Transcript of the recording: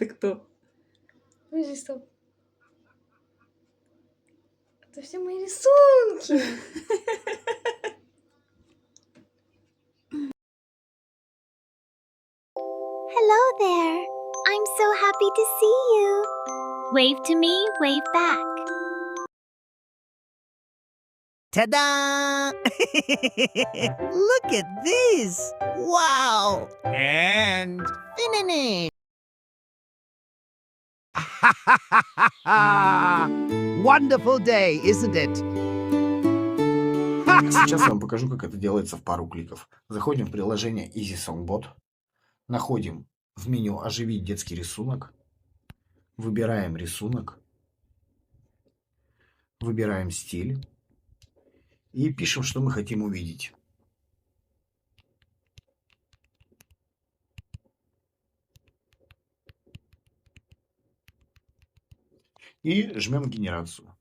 Это кто? Подожди, стоп. Это все мои рисунки. Hello there. I'm so happy to see you. Wave to me, wave back. Ta-da! Look at this! Wow! And finish! Wonderful day, isn't it? Сейчас я вам покажу, как это делается в пару кликов. Заходим в приложение Easy Songbot, находим в меню «Оживить детский рисунок», выбираем рисунок, выбираем стиль и пишем, что мы хотим увидеть. И жмем генерацию.